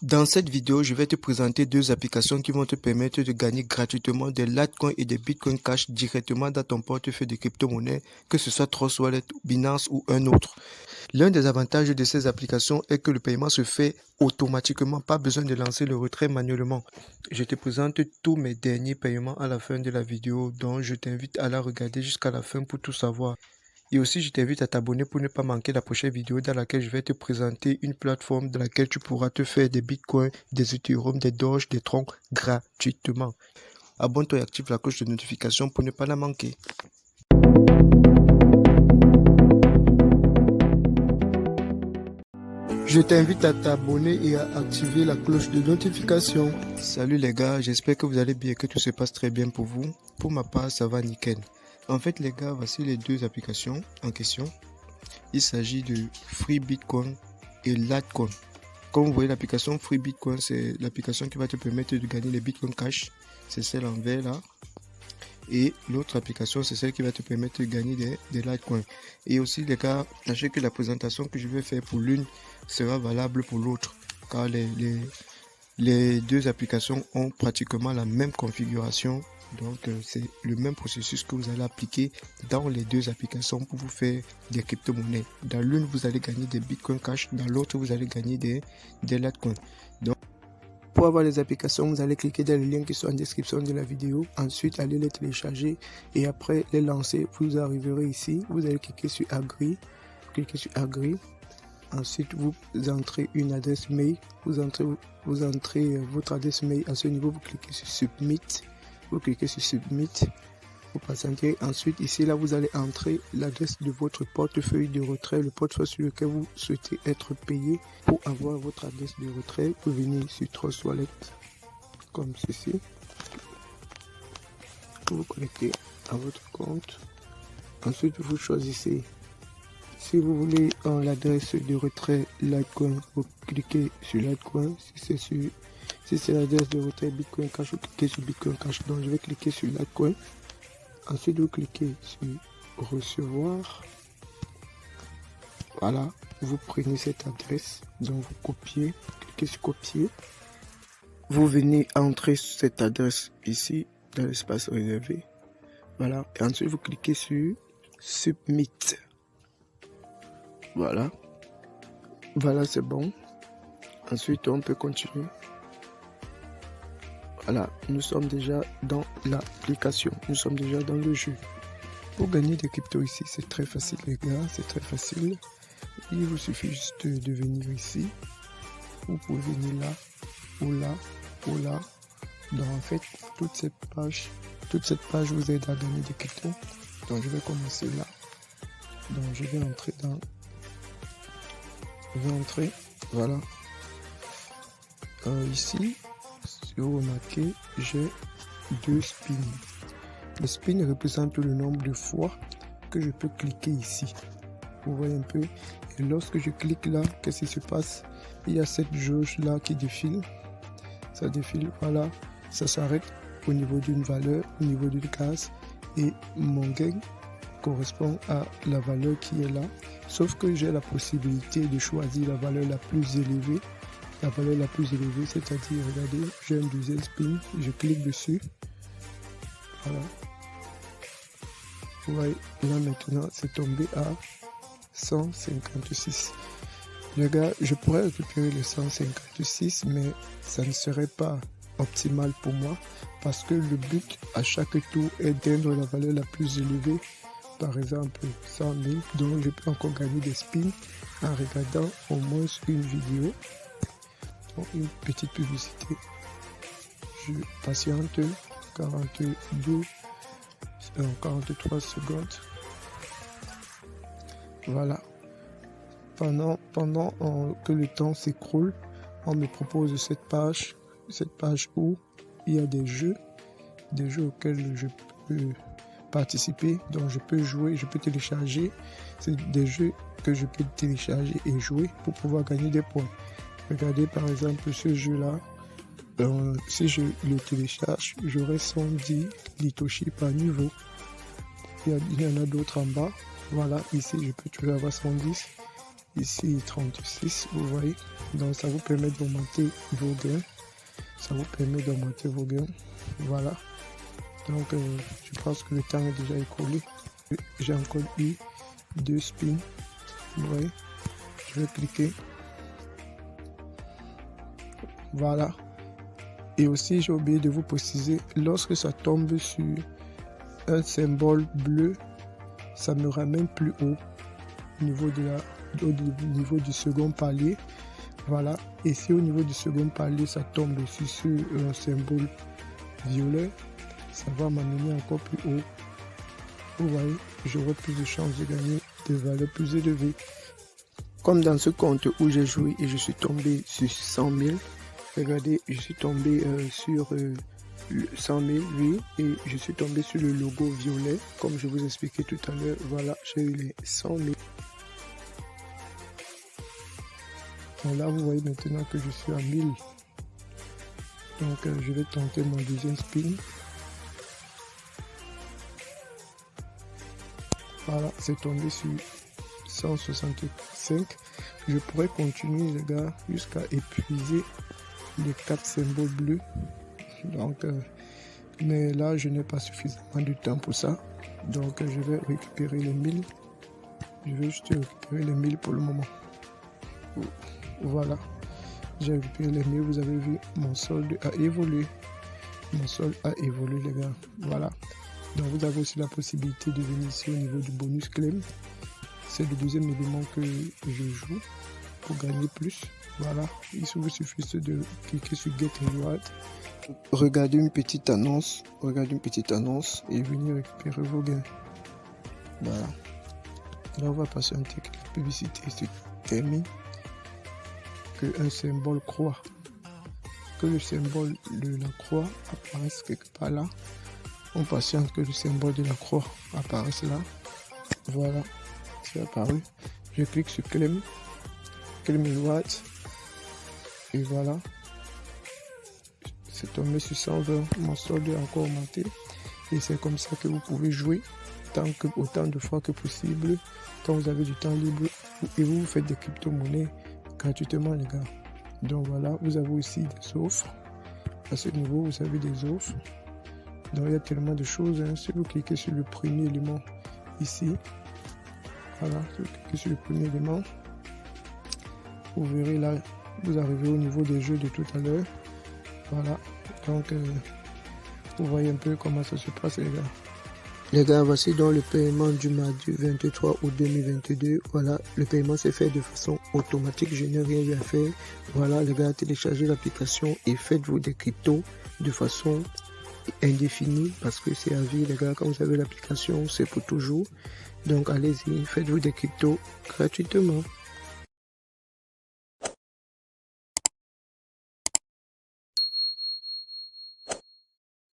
Dans cette vidéo, je vais te présenter deux applications qui vont te permettre de gagner gratuitement des Litecoin et des Bitcoin Cash directement dans ton portefeuille de crypto-monnaie, que ce soit Trust Wallet, Binance ou un autre. L'un des avantages de ces applications est que le paiement se fait automatiquement, pas besoin de lancer le retrait manuellement. Je te présente tous mes derniers paiements à la fin de la vidéo, donc je t'invite à la regarder jusqu'à la fin pour tout savoir. Et aussi, je t'invite à t'abonner pour ne pas manquer la prochaine vidéo dans laquelle je vais te présenter une plateforme dans laquelle tu pourras te faire des bitcoins, des Ethereum, des Doge, des Tron gratuitement. Abonne-toi et active la cloche de notification pour ne pas la manquer. Je t'invite à t'abonner et à activer la cloche de notification. Salut les gars, j'espère que vous allez bien et que tout se passe très bien pour vous. Pour ma part, ça va nickel. En fait les gars, voici les deux applications en question. Il s'agit de Free Bitcoin et Litecoin. Comme vous voyez, l'application Free Bitcoin, c'est l'application qui va te permettre de gagner les Bitcoin Cash. C'est celle en vert là. Et l'autre application, c'est celle qui va te permettre de gagner des Litecoin. Et aussi les gars, sachez que la présentation que je vais faire pour l'une sera valable pour l'autre. Car les deux applications ont pratiquement la même configuration. Donc c'est le même processus que vous allez appliquer dans les deux applications pour vous faire des crypto-monnaies. Dans l'une, vous allez gagner des Bitcoin Cash. Dans l'autre, vous allez gagner des Litecoin. Donc, pour avoir les applications, vous allez cliquer dans le lien qui sont en description de la vidéo. Ensuite, allez les télécharger et après les lancer. Vous arriverez ici. Vous allez cliquer sur Agree. Cliquez sur Agree. Ensuite, vous entrez une adresse mail. Vous entrez votre adresse mail. À ce niveau, vous cliquez sur Submit. Vous cliquez sur Submit. Vous patientez. Ensuite, ici, là, vous allez entrer l'adresse de votre portefeuille de retrait, le portefeuille sur lequel vous souhaitez être payé. Pour avoir votre adresse de retrait, vous venez sur Trust Wallet, comme ceci. Vous vous connectez à votre compte. Ensuite, vous choisissez. Si vous voulez l'adresse de retrait Litecoin, vous cliquez sur Litecoin. Si c'est l'adresse de retrait Bitcoin Cash, vous cliquez sur Bitcoin Cash. Donc je vais cliquer sur Litecoin. Ensuite, vous cliquez sur recevoir. Voilà, vous prenez cette adresse. Donc vous copiez, cliquez sur copier. Vous venez entrer cette adresse ici dans l'espace réservé. Voilà, et ensuite vous cliquez sur Submit. Voilà, c'est bon. Ensuite, on peut continuer. Voilà, nous sommes déjà dans l'application. Nous sommes déjà dans le jeu. Pour gagner des cryptos ici, c'est très facile les gars. C'est très facile. Il vous suffit juste de venir ici. Vous pouvez venir là, ou là, ou là. Donc en fait, toute cette page vous aide à gagner des cryptos. Donc je vais commencer là. Donc je vais entrer dans... voilà. Ici, si vous remarquez, j'ai deux spins. Le spin représente le nombre de fois que je peux cliquer ici. Vous voyez un peu. Et lorsque je clique là, qu'est-ce qui se passe? Il y a cette jauge là qui défile. Ça défile, voilà. Ça s'arrête au niveau d'une valeur, au niveau d'une case. Et mon gain correspond à la valeur qui est là. Sauf que j'ai la possibilité de choisir la valeur la plus élevée. La valeur la plus élevée, c'est-à-dire, regardez, j'ai un deuxième spin, je clique dessus. Voilà. Vous voyez, là maintenant, c'est tombé à 156. Les gars, je pourrais récupérer les 156, mais ça ne serait pas optimal pour moi parce que le but à chaque tour est d'atteindre la valeur la plus élevée. Par exemple 100 000, donc je peux encore gagner des spins en regardant au moins une vidéo. Donc, une petite publicité. Je patiente 43 secondes. Voilà. Pendant que le temps s'écroule, on me propose cette page où il y a des jeux auxquels je peux participer, donc je peux jouer, je peux télécharger. C'est des jeux que je peux télécharger et jouer pour pouvoir gagner des points. Regardez par exemple ce jeu là, si je le télécharge, j'aurai 110 Litoshi par niveau. Il y en a d'autres en bas. Voilà, ici je peux toujours avoir 110. ici 36, vous voyez. Donc ça vous permet d'augmenter vos gains. Ça vous permet d'augmenter vos gains. Voilà. Donc je pense que le temps est déjà écoulé. J'ai encore eu 2 spins. Vous voyez. Je vais cliquer. Voilà. Et aussi j'ai oublié de vous préciser, lorsque ça tombe sur un symbole bleu, ça me ramène plus haut au niveau du second palier. Voilà. Et si au niveau du second palier ça tombe aussi sur un symbole violet, ça va m'amener encore plus haut. Vous voyez, j'aurai plus de chances de gagner des valeurs plus élevées. Comme dans ce compte où j'ai joué et je suis tombé sur 100 000. Regardez, je suis tombé sur 100 000, oui, et je suis tombé sur le logo violet, comme je vous expliquais tout à l'heure. Voilà, j'ai eu les 100 000. Et là, vous voyez maintenant que je suis à 1000. Donc, je vais tenter mon deuxième spin. Voilà, c'est tombé sur 165. Je pourrais continuer, les gars, jusqu'à épuiser les 4 symboles bleus. Donc, mais là, je n'ai pas suffisamment de temps pour ça. Donc, je vais récupérer les 1000. Je vais juste récupérer les 1000 pour le moment. Voilà. J'ai récupéré les 1000. Vous avez vu, mon solde a évolué. Mon solde a évolué, les gars. Voilà. Donc, vous avez aussi la possibilité de venir ici au niveau du bonus claim. C'est le deuxième élément que je joue pour gagner plus. Voilà, il vous suffit de cliquer sur Get Reward. Regardez une petite annonce, et venir récupérer vos gains. Voilà. Là, on va patienter que la publicité se termine. Que un symbole croix, que le symbole de la croix apparaisse quelque part là. On patiente que le symbole de la croix apparaisse là. Voilà, c'est apparu. Je clique sur Claim Reward. Et voilà, c'est tombé sur 120, mon solde est encore augmenté. Et c'est comme ça que vous pouvez jouer autant de fois que possible quand vous avez du temps libre et vous faites des crypto-monnaies gratuitement, les gars. Donc voilà, vous avez aussi des offres. À ce niveau, vous avez des offres. Donc il y a tellement de choses. Hein. Si vous cliquez sur le premier élément ici, voilà, si vous cliquez sur le premier élément, vous verrez là. Vous arrivez au niveau des jeux de tout à l'heure. Voilà. Donc, vous voyez un peu comment ça se passe, les gars. Les gars, voici donc le paiement du mardi 23 août 2022. Voilà, le paiement s'est fait de façon automatique. Je n'ai rien eu à faire. Voilà, les gars, téléchargez l'application et faites-vous des cryptos de façon indéfinie parce que c'est à vie, les gars. Quand vous avez l'application, c'est pour toujours. Donc, allez-y, faites-vous des cryptos gratuitement.